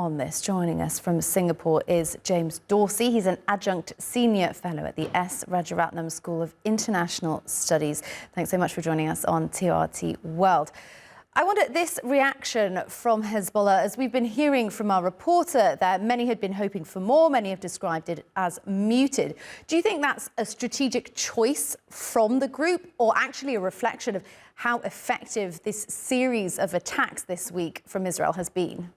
on this. Joining us from Singapore is James Dorsey. He's an adjunct senior fellow at the Rajaratnam School of International Studies. Thanks so much for joining us on TRT World. I wonder, this reaction from Hezbollah, as we've been hearing from our reporter, that many had been hoping for more, many have described it as muted. Do you think that's a strategic choice from the group, or actually a reflection of how effective this series of attacks this week from Israel has been?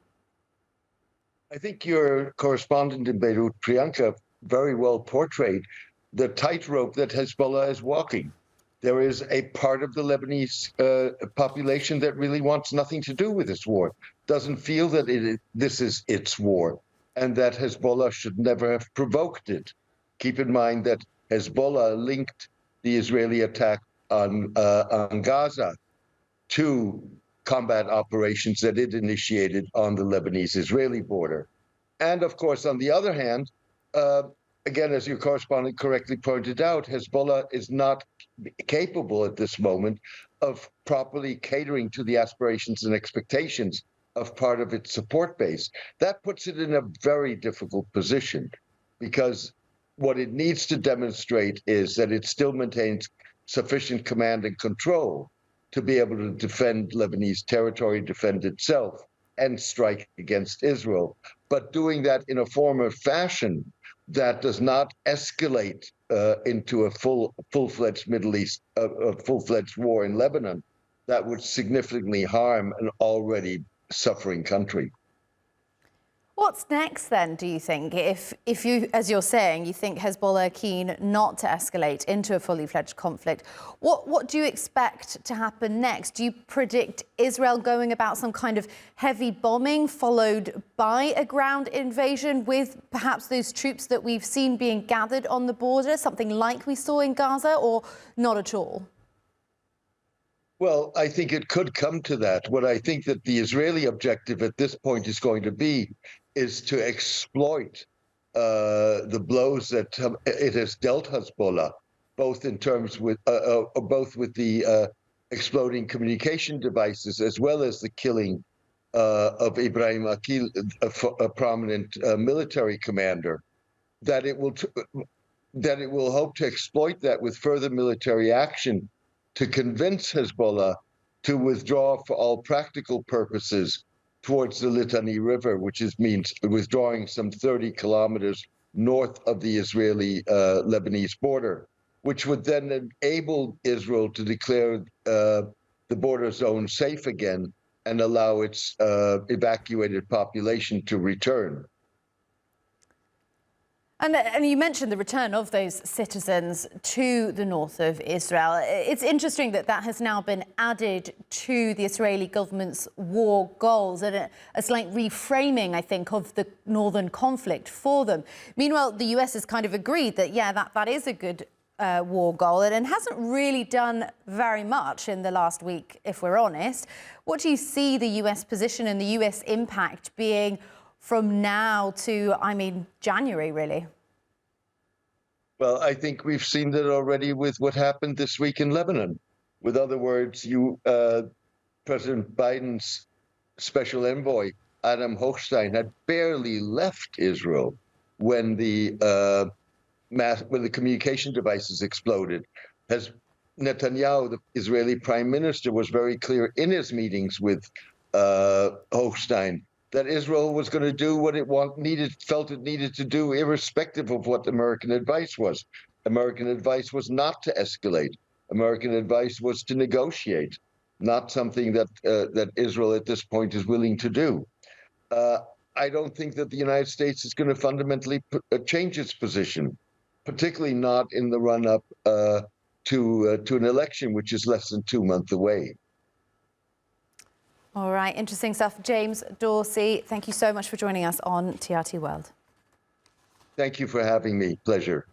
I think your correspondent in Beirut, Priyanka, very well portrayed the tightrope that Hezbollah is walking. There is a part of the Lebanese population that really wants nothing to do with this war, doesn't feel that this is its war, and that Hezbollah should never have provoked it. Keep in mind that Hezbollah linked the Israeli attack on Gaza to combat operations that it initiated on the Lebanese-Israeli border. And of course, on the other hand, again, as your correspondent correctly pointed out, Hezbollah is not capable at this moment of properly catering to the aspirations and expectations of part of its support base. That puts it in a very difficult position, because what it needs to demonstrate is that it still maintains sufficient command and control to be able to defend Lebanese territory, defend itself, and strike against Israel, but doing that in a form or fashion that does not escalate into a full-fledged Middle East, a full-fledged war in Lebanon, that would significantly harm an already suffering country. What's next then, do you think? If you, as you're saying, you think Hezbollah are keen not to escalate into a fully fledged conflict, what do you expect to happen next? Do you predict Israel going about some kind of heavy bombing followed by a ground invasion with perhaps those troops that we've seen being gathered on the border, something like we saw in Gaza, or not at all? Well, I think it could come to that. What I think that the Israeli objective at this point is going to be is to exploit the blows that it has dealt Hezbollah, both in terms with both with the exploding communication devices as well as the killing of Ibrahim Akil, a prominent military commander. That it will hope to exploit that with further military action to convince Hezbollah to withdraw for all practical purposes towards the Litani River, which means withdrawing some 30 kilometers north of the Israeli-Lebanese border, which would then enable Israel to declare the border zone safe again and allow its evacuated population to return. And you mentioned the return of those citizens to the north of Israel. It's interesting that that has now been added to the Israeli government's war goals, and a slight reframing, I think, of the northern conflict for them. Meanwhile, the US has kind of agreed that, yeah, that is a good war goal, and hasn't really done very much in the last week, if we're honest. What do you see the US position and the US impact being from now to, January, really? Well, I think we've seen that already with what happened this week in Lebanon. With other words, President Biden's special envoy, Adam Hochstein, had barely left Israel when the communication devices exploded. As Netanyahu, the Israeli prime minister, was very clear in his meetings with Hochstein that Israel was going to do what it felt it needed to do, irrespective of what American advice was. American advice was not to escalate. American advice was to negotiate, not something that Israel at this point is willing to do. I don't think that the United States is going to fundamentally change its position, particularly not in the run-up to an election, which is less than 2 months away. All right, interesting stuff. James Dorsey, thank you so much for joining us on TRT World. Thank you for having me. Pleasure.